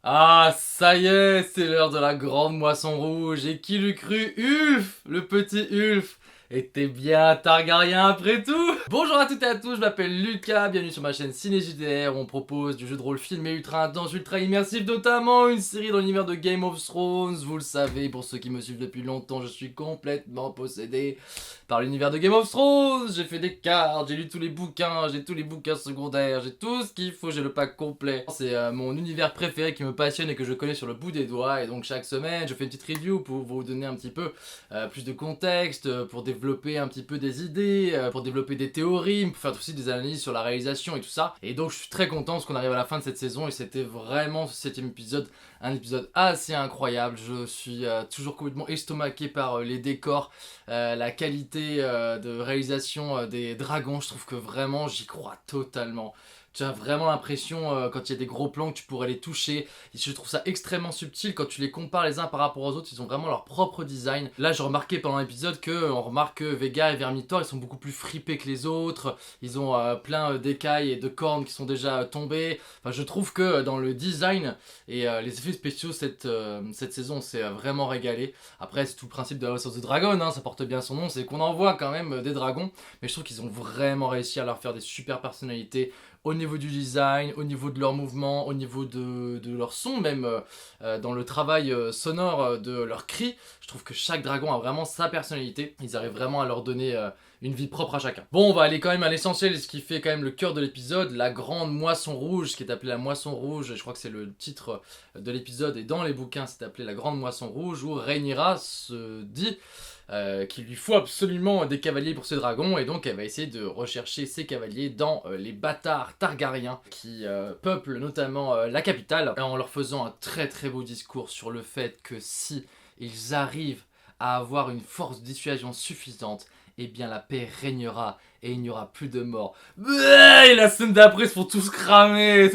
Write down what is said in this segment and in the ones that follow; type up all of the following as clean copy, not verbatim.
Ah, ça y est, c'est l'heure de la grande moisson rouge. Et qui l'eût cru? Ulf, le petit Ulf, était bien Targaryen après tout. Bonjour à toutes et à tous, je m'appelle Lucas, bienvenue sur ma chaîne CinéJDR où on propose du jeu de rôle filmé ultra intense, ultra immersif, notamment une série dans l'univers de Game of Thrones. Vous le savez, pour ceux qui me suivent depuis longtemps, je suis complètement possédé par l'univers de Game of Thrones. J'ai fait des cartes, j'ai lu tous les bouquins, j'ai tous les bouquins secondaires, j'ai tout ce qu'il faut, j'ai le pack complet. C'est mon univers préféré qui me passionne et que je connais sur le bout des doigts. Et donc chaque semaine, je fais une petite review pour vous donner un petit peu plus de contexte, pour développer un petit peu des idées, pour développer des théories, pour faire aussi des analyses sur la réalisation et tout ça. Et donc je suis très content parce qu'on arrive à la fin de cette saison et c'était vraiment ce 7ème épisode, un épisode assez incroyable. Je suis toujours complètement estomaqué par les décors, la qualité de réalisation des dragons. Je trouve que vraiment j'y crois totalement. Tu as vraiment l'impression, quand il y a des gros plans, que tu pourrais les toucher. Et je trouve ça extrêmement subtil quand tu les compares les uns par rapport aux autres. Ils ont vraiment leur propre design. Là, j'ai remarqué pendant l'épisode que on remarque que Vega et Vermithor, ils sont beaucoup plus fripés que les autres. Ils ont plein d'écailles et de cornes qui sont déjà tombées. Enfin, je trouve que dans le design et les effets spéciaux, cette saison, c'est vraiment régalé. Après, c'est tout le principe de House of the Dragon, hein, ça porte bien son nom. C'est qu'on en voit quand même des dragons. Mais je trouve qu'ils ont vraiment réussi à leur faire des super personnalités au niveau du design, au niveau de leur mouvement, au niveau de leur son, même dans le travail sonore de leurs cris. Je trouve que chaque dragon a vraiment sa personnalité. Ils arrivent vraiment à leur donner une vie propre à chacun. Bon, on va aller quand même à l'essentiel, ce qui fait quand même le cœur de l'épisode, la grande moisson rouge, ce qui est appelée la moisson rouge. Je crois que c'est le titre de l'épisode, et dans les bouquins, c'est appelé la grande moisson rouge, où Rhaenyra se dit qu'il lui faut absolument des cavaliers pour ses dragons, et donc elle va essayer de rechercher ses cavaliers dans les bâtards Targaryens qui peuplent notamment la capitale, en leur faisant un très très beau discours sur le fait que si ils arrivent à avoir une force de dissuasion suffisante, eh bien la paix régnera et il n'y aura plus de morts. Et la scène d'après, ils se font tous cramer.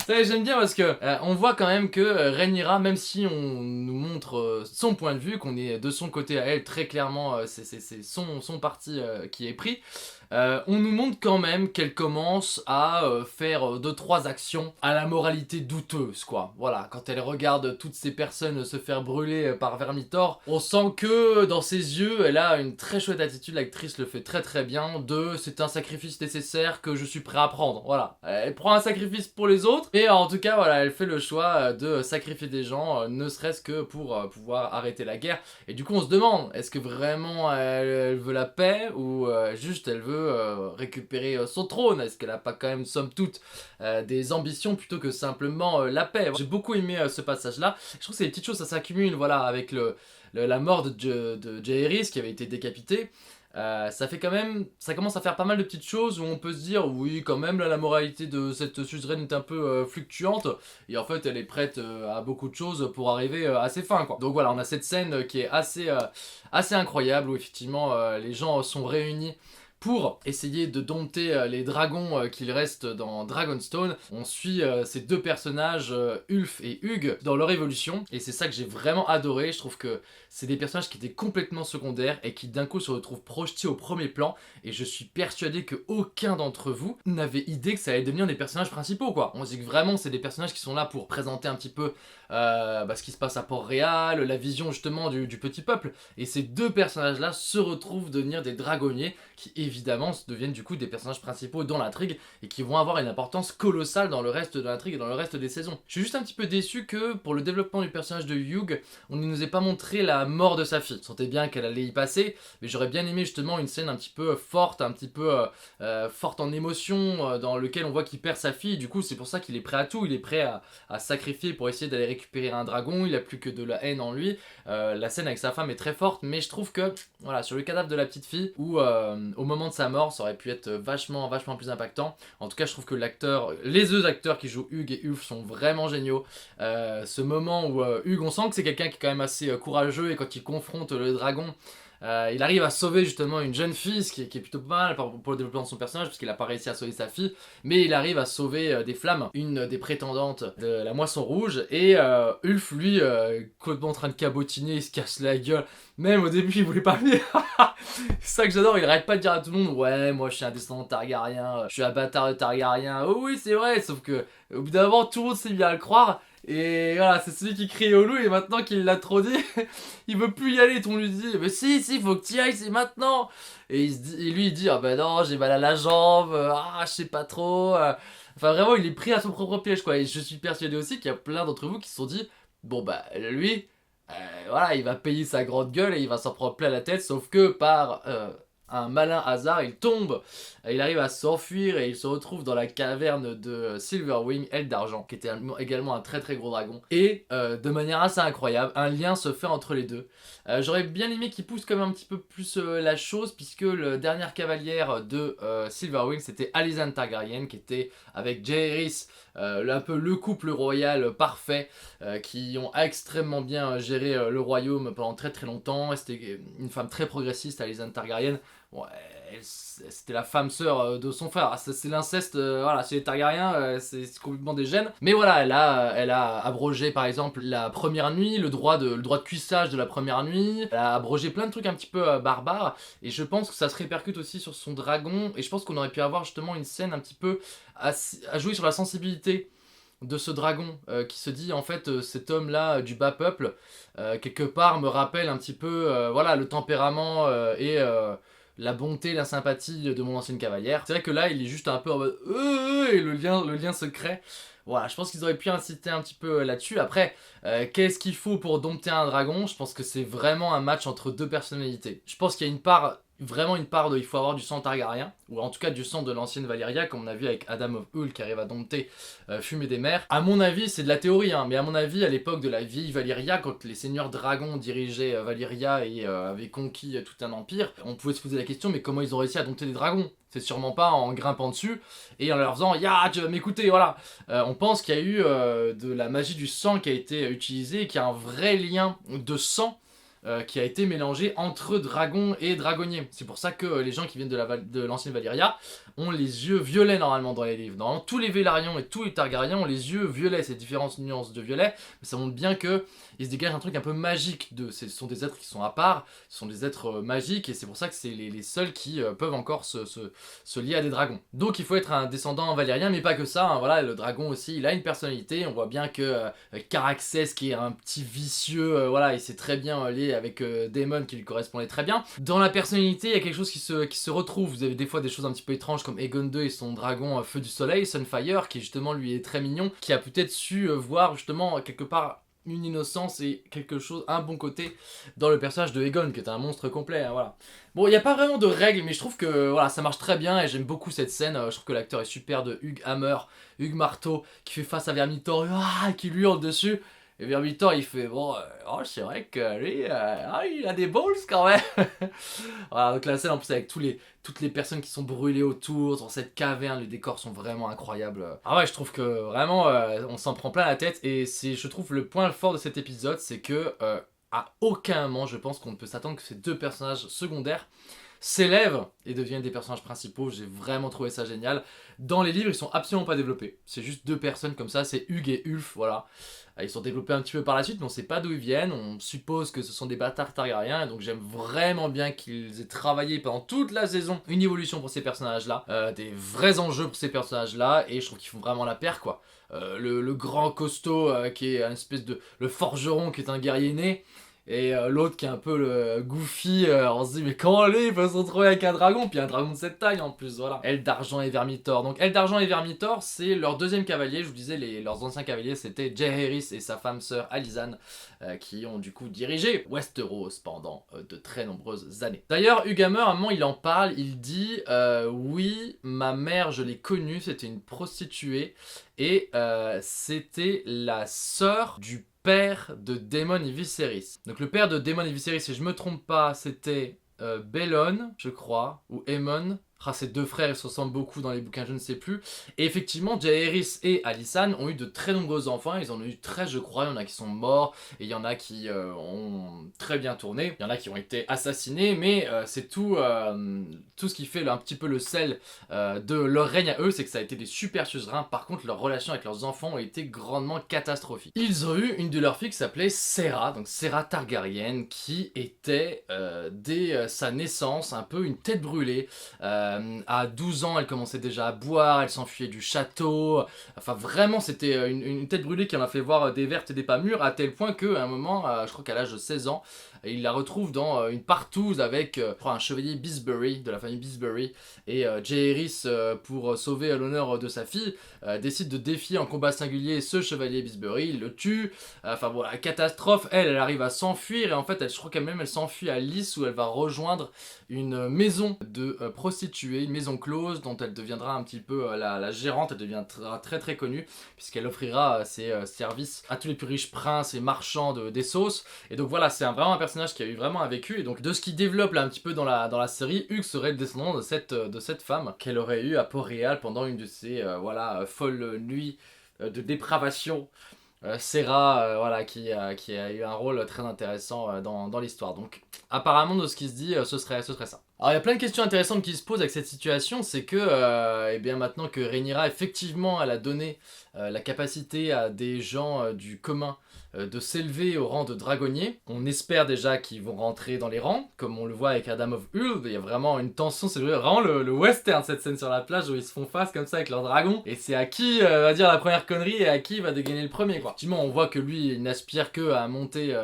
Ça, j'aime bien parce que on voit quand même que Rhaenyra, même si on nous montre son point de vue, qu'on est de son côté à elle, très clairement, c'est son parti qui est pris. On nous montre quand même qu'elle commence à faire 2-3 actions à la moralité douteuse, quoi. Voilà, quand elle regarde toutes ces personnes se faire brûler par Vermithor, on sent que dans ses yeux, elle a une très chouette attitude, l'actrice le fait très très bien, c'est un sacrifice nécessaire que je suis prêt à prendre, voilà. Elle prend un sacrifice pour les autres, et en tout cas, voilà, elle fait le choix de sacrifier des gens, ne serait-ce que pour pouvoir arrêter la guerre. Et du coup, on se demande, est-ce que vraiment elle veut la paix, ou juste elle veut récupérer son trône? Est-ce qu'elle a pas quand même, somme toute, des ambitions plutôt que simplement la paix? J'ai beaucoup aimé ce passage-là. Je trouve que c'est des petites choses, ça s'accumule, voilà, avec la mort de Jaehaerys qui avait été décapité. Ça fait quand même, ça commence à faire pas mal de petites choses où on peut se dire oui quand même là la moralité de cette suzeraine est un peu fluctuante, et en fait elle est prête à beaucoup de choses pour arriver à ses fins, quoi. Donc voilà, on a cette scène qui est assez incroyable où effectivement les gens sont réunis pour essayer de dompter les dragons qu'il reste dans Dragonstone. On suit ces deux personnages, Ulf et Hugh, dans leur évolution, et c'est ça que j'ai vraiment adoré. Je trouve que c'est des personnages qui étaient complètement secondaires et qui d'un coup se retrouvent projetés au premier plan, et je suis persuadé que aucun d'entre vous n'avait idée que ça allait devenir des personnages principaux, quoi. On se dit que vraiment c'est des personnages qui sont là pour présenter un petit peu ce qui se passe à Port-Réal, la vision justement du petit peuple, et ces deux personnages là se retrouvent devenir des dragonniers qui évidemment deviennent du coup des personnages principaux dans l'intrigue et qui vont avoir une importance colossale dans le reste de l'intrigue et dans le reste des saisons. Je suis juste un petit peu déçu que pour le développement du personnage de Hugh, on ne nous ait pas montré la mort de sa fille. Je sentais bien qu'elle allait y passer, mais j'aurais bien aimé justement une scène un petit peu forte, un petit peu forte en émotion, dans lequel on voit qu'il perd sa fille. Du coup, c'est pour ça qu'il est prêt à tout, il est prêt à sacrifier pour essayer d'aller récupérer un dragon, il a plus que de la haine en lui. La scène avec sa femme est très forte, mais je trouve que, voilà, sur le cadavre de la petite fille, ou au moment de sa mort, ça aurait pu être vachement plus impactant. En tout cas, je trouve que les deux acteurs qui jouent Hugh et Ulf sont vraiment géniaux. Ce moment où Hugh, on sent que c'est quelqu'un qui est quand même assez courageux, et quand il confronte le dragon, il arrive à sauver justement une jeune fille, ce qui est plutôt pas mal pour le développement de son personnage, parce qu'il a pas réussi à sauver sa fille, mais il arrive à sauver des flammes, une des prétendantes de la moisson rouge, et Ulf, lui, complètement en train de cabotiner, il se casse la gueule, même au début il voulait pas venir. C'est ça que j'adore, il arrête pas de dire à tout le monde ouais, moi je suis un descendant de Targaryen, je suis un bâtard de Targaryen. Oh oui, c'est vrai, sauf que au bout d'un moment tout le monde s'est mis à le croire. Et voilà, c'est celui qui crie au loup et maintenant qu'il l'a trop dit, il veut plus y aller. On lui dit, mais si, faut que tu y ailles, c'est maintenant. Et, lui il dit, ah ben non, j'ai mal à la jambe, je sais pas trop. Enfin vraiment, il est pris à son propre piège quoi. Et je suis persuadé aussi qu'il y a plein d'entre vous qui se sont dit, bon bah lui, voilà, il va payer sa grande gueule et il va s'en prendre plein la tête, sauf que par un malin hasard, il tombe, il arrive à s'enfuir et il se retrouve dans la caverne de Silverwing, Aile d'Argent, qui était également un très très gros dragon. Et de manière assez incroyable, un lien se fait entre les deux. J'aurais bien aimé qu'il pousse quand même un petit peu plus la chose, puisque le dernière cavalière de Silverwing, c'était Alicent Targaryen, qui était avec Jaehaerys, un peu le couple royal parfait, qui ont extrêmement bien géré le royaume pendant très très longtemps. C'était une femme très progressiste, Alicent Targaryen. Bon, c'était la femme sœur de son frère. C'est l'inceste, voilà, chez les Targaryens, c'est complètement des gènes. Mais voilà, elle a abrogé par exemple la première nuit, le droit de cuissage de la première nuit. Elle a abrogé plein de trucs un petit peu barbares. Et je pense que ça se répercute aussi sur son dragon. Et je pense qu'on aurait pu avoir justement une scène un petit peu à jouer sur la sensibilité de ce dragon qui se dit en fait cet homme là du bas peuple quelque part me rappelle un petit peu voilà le tempérament et la bonté, la sympathie de mon ancienne cavalière. C'est vrai que là il est juste un peu en mode et le lien se crée. Voilà, je pense qu'ils auraient pu inciter un petit peu là-dessus. Après, qu'est-ce qu'il faut pour dompter un dragon? Je pense que c'est vraiment un match entre deux personnalités. Je pense qu'il y a une part, vraiment une part de il faut avoir du sang Targaryen, ou en tout cas du sang de l'ancienne Valyria, comme on a vu avec Adam of Hull qui arrive à dompter Fumée des Mers. À mon avis, c'est de la théorie, hein, mais à mon avis, à l'époque de la vieille Valyria, quand les seigneurs dragons dirigeaient Valyria et avaient conquis tout un empire, on pouvait se poser la question, mais comment ils ont réussi à dompter des dragons? C'est sûrement pas en grimpant dessus et en leur faisant ya, tu vas m'écouter, voilà. On pense qu'il y a eu de la magie du sang qui a été utilisée et qu'il y a un vrai lien de sang qui a été mélangé entre dragon et dragonnier. C'est pour ça que les gens qui viennent de l'ancienne Valyria ont les yeux violets normalement dans les livres. Normalement, tous les Vélarions et tous les Targaryens ont les yeux violets, ces différentes nuances de violet, mais ça montre bien que il se dégage un truc un peu magique. Ce sont des êtres qui sont à part, ce sont des êtres magiques, et c'est pour ça que c'est les seuls qui peuvent encore se lier à des dragons. Donc il faut être un descendant valyrien, mais pas que ça, hein, voilà, le dragon aussi, il a une personnalité, on voit bien que Caraxès, qui est un petit vicieux, voilà, il s'est très bien lié avec Daemon qui lui correspondait très bien. Dans la personnalité, il y a quelque chose qui se retrouve. Vous avez des fois des choses un petit peu étranges comme Aegon II et son dragon Feu du Soleil, Sunfire, qui justement lui est très mignon, qui a peut-être su voir justement quelque part une innocence et quelque chose, un bon côté dans le personnage de Aegon, qui est un monstre complet, hein, voilà. Bon, il n'y a pas vraiment de règles, mais je trouve que voilà, ça marche très bien et j'aime beaucoup cette scène. Je trouve que l'acteur est super de Hugh Hammer, Hugh Marteau, qui fait face à Vermithor, qui lui hurle dessus. Et Vermithor, il fait bon, c'est vrai que lui, il a des balls quand même. Voilà, donc la scène en plus avec toutes les personnes qui sont brûlées autour, dans cette caverne, les décors sont vraiment incroyables. Ah ouais, je trouve que vraiment, on s'en prend plein la tête. Et je trouve, le point fort de cet épisode, c'est que à aucun moment, je pense qu'on ne peut s'attendre que ces deux personnages secondaires s'élèvent et deviennent des personnages principaux. J'ai vraiment trouvé ça génial. Dans les livres, ils sont absolument pas développés. C'est juste deux personnes comme ça, c'est Hugh et Ulf, voilà. Ils sont développés un petit peu par la suite, mais on sait pas d'où ils viennent. On suppose que ce sont des bâtards Targaryens, et donc j'aime vraiment bien qu'ils aient travaillé pendant toute la saison une évolution pour ces personnages-là, des vrais enjeux pour ces personnages-là, et je trouve qu'ils font vraiment la paire, quoi. Le grand costaud qui est une espèce de... le forgeron qui est un guerrier né, et l'autre qui est un peu le goofy, on se dit mais comment lui il peut se retrouver avec un dragon, puis un dragon de cette taille en plus, voilà. Aile d'Argent et Vermithor. Donc Aile d'Argent et Vermithor, c'est leur deuxième cavalier. Je vous disais, leurs anciens cavaliers c'était Jaehaerys et sa femme sœur Alysanne, qui ont du coup dirigé Westeros pendant de très nombreuses années. D'ailleurs, Hugh Hammer, à un moment il en parle, il dit oui, ma mère je l'ai connue, c'était une prostituée, et c'était la sœur du père de Daemon et Viserys. Donc le père de Daemon et Viserys, si je me trompe pas, c'était Bellon, je crois, ou Aemon. Ces deux frères, ils se ressemblent beaucoup dans les bouquins, je ne sais plus. Et effectivement, Jaehaerys et Alysanne ont eu de très nombreux enfants. Ils en ont eu 13, je crois. Il y en a qui sont morts et il y en a qui ont très bien tourné. Il y en a qui ont été assassinés, mais c'est tout ce qui fait un petit peu le sel de leur règne à eux, c'est que ça a été des super suzerains. Par contre, leurs relations avec leurs enfants ont été grandement catastrophiques. Ils ont eu une de leurs filles qui s'appelait Serra, donc Serra Targaryen, qui était dès sa naissance un peu une tête brûlée. À 12 ans, elle commençait déjà à boire, elle s'enfuyait du château. Enfin, vraiment, c'était une tête brûlée qui en a fait voir des vertes et des pas mûres, à tel point qu'à un moment, je crois qu'à l'âge de 16 ans, il la retrouve dans une partouze avec je crois, un chevalier Beesbury, de la famille Beesbury. Et Jaehaerys, pour sauver l'honneur de sa fille, décide de défier en combat singulier ce chevalier Beesbury, il le tue. Enfin voilà, catastrophe, elle arrive à s'enfuir et en fait, je crois qu'elle s'enfuit à Lys où elle va rejoindre une maison de prostituées, une maison close dont elle deviendra un petit peu la gérante, elle deviendra très très connue puisqu'elle offrira ses services à tous les plus riches princes et marchands d'Essos. Et donc voilà, c'est vraiment un personnage qui a eu vraiment un vécu et donc de ce qu'il développe là un petit peu dans la série, Hugues serait le descendant de cette femme qu'elle aurait eue à Port-Réal pendant une de ses folles nuits de dépravation. Serra, voilà, qui a eu un rôle très intéressant dans l'histoire. Donc, apparemment, de ce qui se dit, ce serait ça. Alors, il y a plein de questions intéressantes qui se posent avec cette situation. C'est que, eh bien, maintenant que Rhaenyra, effectivement, elle a donné la capacité à des gens du commun de s'élever au rang de dragonnier. On espère déjà qu'ils vont rentrer dans les rangs, comme on le voit avec Adam of Ulf. Il y a vraiment une tension, c'est vraiment le western, cette scène sur la plage où ils se font face comme ça avec leur dragon. Et c'est à qui va dire la première connerie et à qui va dégainer le premier, quoi. Effectivement, on voit que lui, il n'aspire que à monter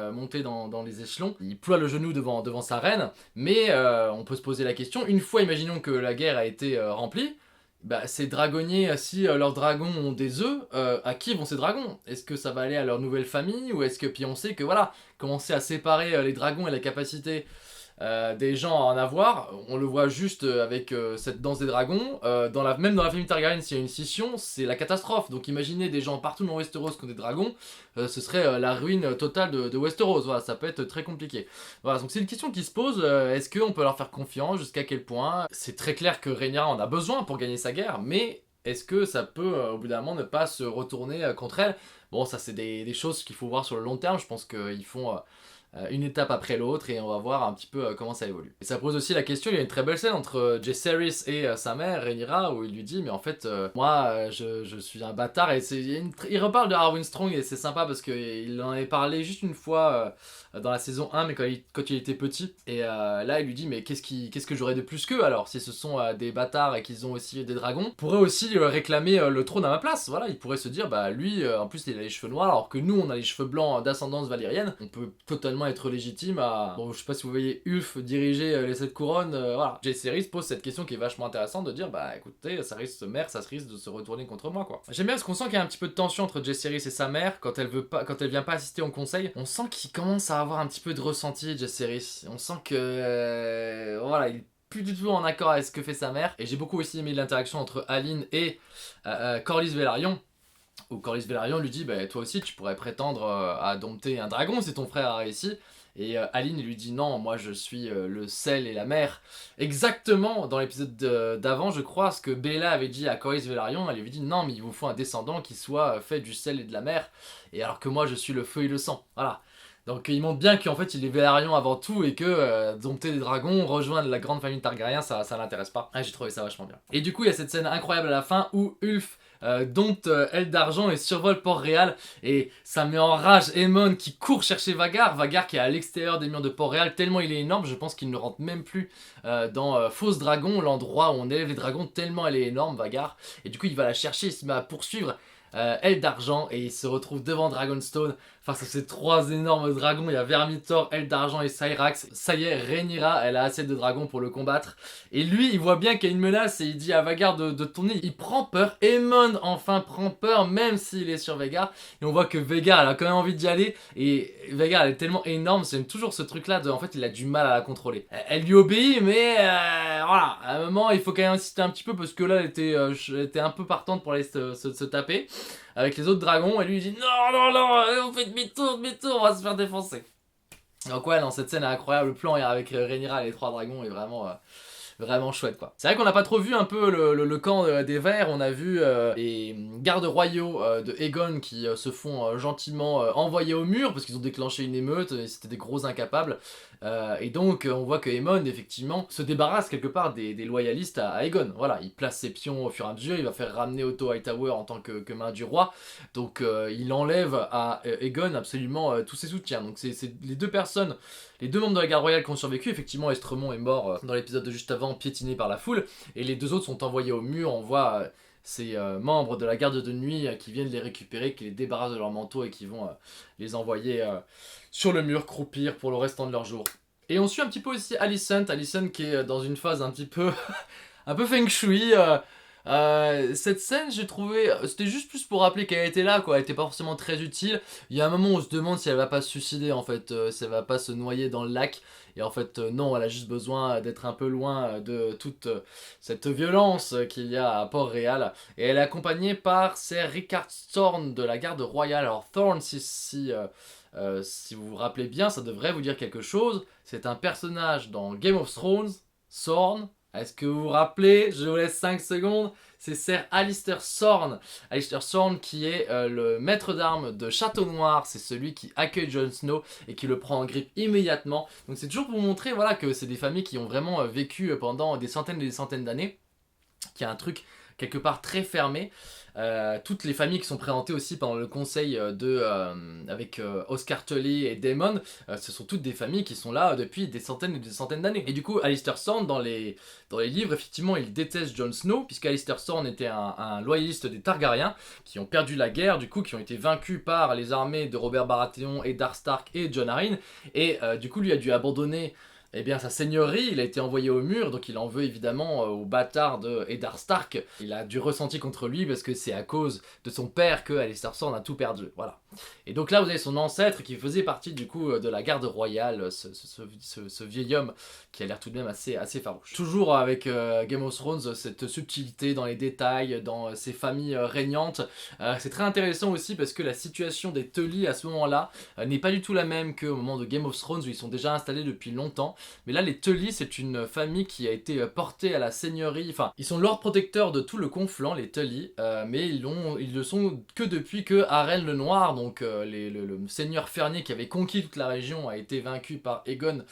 dans les échelons. Il ploie le genou devant sa reine, mais on peut se poser la question, une fois, imaginons que la guerre a été remplie, bah, ces dragonniers, si leurs dragons ont des œufs, à qui vont ces dragons? Est-ce que ça va aller à leur nouvelle famille? Ou est-ce que, puis on sait que voilà, commencer à séparer les dragons et la capacité des gens à en avoir, on le voit juste avec cette danse des dragons, même dans la famille Targaryen, s'il y a une scission, c'est la catastrophe. Donc imaginez des gens partout dans Westeros qui ont des dragons, ce serait la ruine totale de Westeros, voilà, ça peut être très compliqué. Voilà, donc c'est une question qui se pose, est-ce qu'on peut leur faire confiance, jusqu'à quel point? C'est très clair que Rhaenyra en a besoin pour gagner sa guerre, mais est-ce que ça peut, au bout d'un moment, ne pas se retourner contre elle? Bon, ça c'est des choses qu'il faut voir sur le long terme, je pense qu'ils font une étape après l'autre et on va voir un petit peu comment ça évolue. Et ça pose aussi la question, il y a une très belle scène entre Jaehaerys et sa mère Rhaenyra où il lui dit mais en fait moi je suis un bâtard et il reparle de Harwin Strong et c'est sympa parce qu'il en avait parlé juste une fois dans la saison 1 mais quand il était petit et là il lui dit mais qu'est-ce que j'aurais de plus qu'eux alors si ce sont des bâtards et qu'ils ont aussi des dragons, pourrait aussi réclamer le trône à ma place, voilà, il pourrait se dire bah lui en plus il a les cheveux noirs alors que nous on a les cheveux blancs d'ascendance valérienne, on peut totalement être légitime à... Bon, je sais pas si vous voyez Ulf diriger les 7 couronnes, voilà. Jaehaerys pose cette question qui est vachement intéressante de dire, bah écoutez, ça risque de se retourner contre moi, quoi. J'aime bien parce qu'on sent qu'il y a un petit peu de tension entre Jaehaerys et sa mère quand elle vient pas assister au conseil. On sent qu'il commence à avoir un petit peu de ressenti, Jaehaerys. On sent que... voilà, il plus du tout en accord avec ce que fait sa mère. Et j'ai beaucoup aussi aimé l'interaction entre Aline et Corlys Velaryon. Où Corlys Velaryon lui dit bah, toi aussi tu pourrais prétendre à dompter un dragon si ton frère a réussi. Et Aline lui dit non, moi je suis le sel et la mer. Exactement dans l'épisode d'avant, je crois, ce que Bella avait dit à Corlys Velaryon, elle lui avait dit non, mais il vous faut un descendant qui soit fait du sel et de la mer. Et alors que moi je suis le feu et le sang. Voilà. Donc il montre bien qu'en fait il est Velaryon avant tout et que dompter des dragons, rejoindre la grande famille Targaryen, ça l'intéresse pas. Ah, j'ai trouvé ça vachement bien. Et du coup il y a cette scène incroyable à la fin où Ulf dompte Aile d'Argent et survole Port-Réal et ça met en rage Aemon qui court chercher Vhagar qui est à l'extérieur des murs de Port-Réal tellement il est énorme, je pense qu'il ne rentre même plus dans Fausse Dragon, l'endroit où on élève les dragons, tellement elle est énorme Vhagar, et du coup il va la chercher, il se met à poursuivre Aile d'Argent et il se retrouve devant Dragonstone face à ces trois énormes dragons. Il y a Vermithor, Aile d'Argent et Syrax. Ça y est, Rhaenyra, elle a assez de dragons pour le combattre. Et lui, il voit bien qu'il y a une menace et il dit à Vhagar de tourner. Il prend peur. Aemon, enfin, prend peur même s'il est sur Vhagar. Et on voit que Vhagar, elle a quand même envie d'y aller. Et Vhagar, elle est tellement énorme. C'est toujours ce truc-là de, en fait, il a du mal à la contrôler. Elle lui obéit, mais voilà. À un moment, il faut quand même insister un petit peu parce que là, elle était un peu partante pour aller se taper avec les autres dragons, et lui il dit non, on fait demi-tour, on va se faire défoncer. Donc ouais, non, cette scène est incroyable, le plan avec Rhaenyra et les trois dragons est vraiment chouette, quoi. C'est vrai qu'on n'a pas trop vu un peu le camp des Verts, on a vu les gardes royaux de Aegon qui se font gentiment envoyer au mur parce qu'ils ont déclenché une émeute, et c'était des gros incapables. Et donc on voit que Aemon effectivement se débarrasse quelque part des loyalistes à Aegon. Voilà, il place ses pions au fur et à mesure, il va faire ramener Otto Hightower en tant que main du roi. Donc il enlève à Aegon absolument tous ses soutiens. Donc c'est les deux personnes, les deux membres de la garde royale qui ont survécu. Effectivement Estremont est mort dans l'épisode de juste avant maintenant piétinés par la foule, et les deux autres sont envoyés au mur. On voit ces membres de la garde de nuit qui viennent les récupérer, qui les débarrassent de leur manteau et qui vont les envoyer sur le mur croupir pour le restant de leur jour. Et on suit un petit peu aussi Alicent qui est dans une phase un petit peu un peu feng shui. Cette scène, j'ai trouvé, c'était juste plus pour rappeler qu'elle était là, quoi. Elle était pas forcément très utile. Il y a un moment où on se demande si elle va pas se suicider, en fait, si elle va pas se noyer dans le lac. Et en fait, non, elle a juste besoin d'être un peu loin de toute cette violence qu'il y a à Port-Réal. Et elle est accompagnée par Sir Richard Thorne de la garde royale. Alors Thorne, si vous vous rappelez bien, ça devrait vous dire quelque chose. C'est un personnage dans Game of Thrones, Thorne. Est-ce que vous vous rappelez? Je vous laisse 5 secondes. C'est Sir Alistair Thorne. Alistair Thorne qui est le maître d'armes de Château Noir. C'est celui qui accueille Jon Snow et qui le prend en grippe immédiatement. Donc c'est toujours pour vous montrer voilà, que c'est des familles qui ont vraiment vécu pendant des centaines et des centaines d'années. Qu'il y a un truc quelque part très fermé. Toutes les familles qui sont présentées aussi pendant le conseil avec Oscar Tully et Daemon, ce sont toutes des familles qui sont là depuis des centaines et des centaines d'années. Et du coup, Alistair Thorne, dans les livres, effectivement, il déteste Jon Snow, puisqu'Alistair Thorne était un loyaliste des Targaryens, qui ont perdu la guerre, du coup, qui ont été vaincus par les armées de Robert Baratheon, Eddard Stark et Jon Arryn, et du coup, lui a dû abandonner sa seigneurie, il a été envoyé au mur, donc il en veut évidemment au bâtard de Eddard Stark. Il a du ressenti contre lui parce que c'est à cause de son père que Alistair Thorne a tout perdu, voilà. Et donc là vous avez son ancêtre qui faisait partie du coup de la garde royale, ce vieil homme qui a l'air tout de même assez farouche. Toujours avec Game of Thrones, cette subtilité dans les détails, dans ces familles régnantes. C'est très intéressant aussi parce que la situation des Tully à ce moment-là n'est pas du tout la même qu'au moment de Game of Thrones où ils sont déjà installés depuis longtemps. Mais là, les Tully, c'est une famille qui a été portée à la seigneurie. Enfin, ils sont lord protecteurs de tout le Conflent, les Tully, mais ils le sont que depuis que Harren le Noir, donc le seigneur fernier qui avait conquis toute la région, a été vaincu par Aegon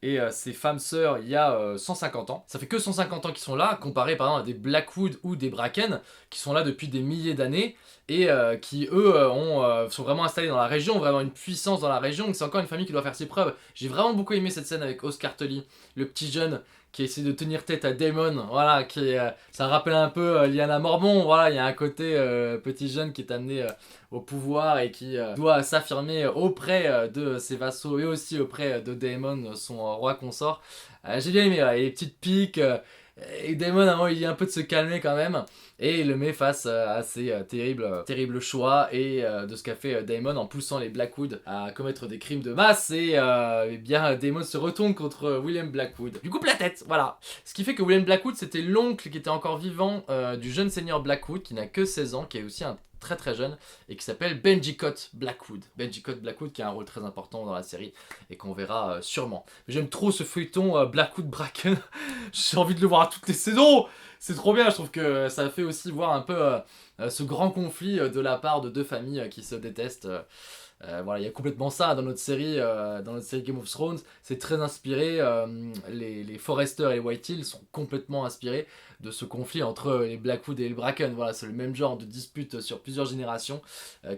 et ses femmes sœurs il y a 150 ans. Ça fait que 150 ans qu'ils sont là, comparé par exemple à des Blackwood ou des Bracken, qui sont là depuis des milliers d'années, et qui eux sont vraiment installés dans la région, vraiment une puissance dans la région, donc c'est encore une famille qui doit faire ses preuves. J'ai vraiment beaucoup aimé cette scène avec Oscar Tully, le petit jeune qui essaie de tenir tête à Daemon, voilà, ça rappelle un peu Lyanna Mormont, voilà, il y a un côté petit jeune qui est amené au pouvoir et qui doit s'affirmer auprès de ses vassaux et aussi auprès de Daemon, son roi consort. J'ai bien aimé, les petites piques, et Daemon, à un moment, il dit un peu de se calmer quand même, et il le met face à ces terribles choix et de ce qu'a fait Daemon en poussant les Blackwood à commettre des crimes de masse, et bien Daemon se retourne contre William Blackwood. Du coupe la tête, voilà. Ce qui fait que William Blackwood, c'était l'oncle qui était encore vivant du jeune seigneur Blackwood, qui n'a que 16 ans, qui est aussi un très très jeune et qui s'appelle Benji Cott Blackwood. Benji Cott Blackwood qui a un rôle très important dans la série et qu'on verra sûrement. J'aime trop ce feuilleton Blackwood Bracken. J'ai envie de le voir à toutes les saisons. C'est trop bien, je trouve que ça fait aussi voir un peu ce grand conflit de la part de deux familles qui se détestent. Voilà, il y a complètement ça dans notre série Game of Thrones. C'est très inspiré. Les Forrester et les White Hill sont complètement inspirés de ce conflit entre les Blackwood et les Bracken. Voilà, c'est le même genre de dispute sur plusieurs générations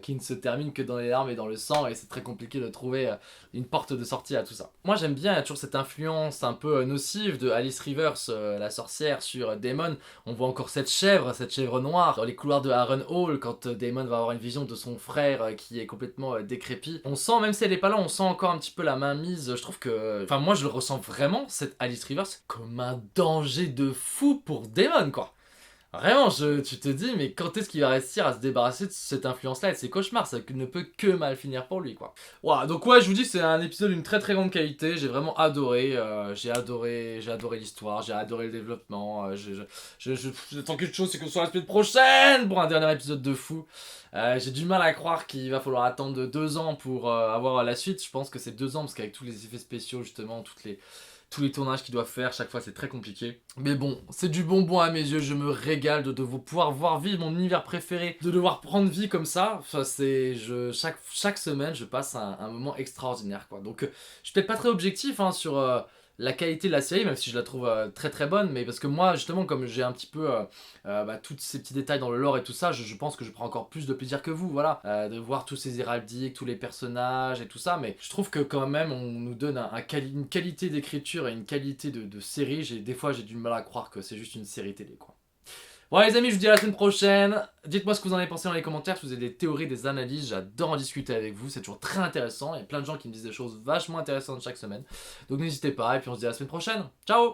qui ne se termine que dans les larmes et dans le sang, et c'est très compliqué de trouver une porte de sortie à tout ça. Moi j'aime bien, il y a toujours cette influence un peu nocive de Alice Rivers, la sorcière, sur Daemon. On voit encore cette chèvre noire dans les couloirs de Harrenhal quand Daemon va avoir une vision de son frère qui est complètement décrépit. On sent, même si elle est pas là, on sent encore un petit peu la main mise. Je trouve que, enfin moi je le ressens vraiment, cette Alice Rivers, comme un danger de fou pour Daemon, quoi. Vraiment, tu te dis, mais quand est-ce qu'il va réussir à se débarrasser de cette influence-là et de ses cauchemars? Ça ne peut que mal finir pour lui, quoi. Voilà, donc ouais, je vous dis, c'est un épisode d'une très très grande qualité. J'ai vraiment adoré. J'ai adoré l'histoire, j'ai adoré le développement. J'attends quelque chose, c'est que ce soit la semaine prochaine pour un dernier épisode de fou. J'ai du mal à croire qu'il va falloir attendre 2 ans pour avoir la suite. Je pense que c'est 2 ans parce qu'avec tous les effets spéciaux, justement, tous les tournages qu'ils doivent faire, chaque fois c'est très compliqué. Mais bon, c'est du bonbon à mes yeux, je me régale de pouvoir voir vivre mon univers préféré, de devoir prendre vie comme ça. Enfin, chaque semaine, je passe un moment extraordinaire, quoi. Donc, je suis peut-être pas très objectif sur la qualité de la série, même si je la trouve très très bonne, mais parce que moi justement comme j'ai un petit peu tous ces petits détails dans le lore et tout ça, je pense que je prends encore plus de plaisir que vous, voilà, de voir tous ces héraldiques, tous les personnages et tout ça, mais je trouve que quand même on nous donne une qualité d'écriture et une qualité de série, des fois j'ai du mal à croire que c'est juste une série télé quoi. Bon les amis, je vous dis à la semaine prochaine. Dites-moi ce que vous en avez pensé dans les commentaires, si vous avez des théories, des analyses, j'adore en discuter avec vous, c'est toujours très intéressant. Il y a plein de gens qui me disent des choses vachement intéressantes chaque semaine. Donc n'hésitez pas, et puis on se dit à la semaine prochaine. Ciao!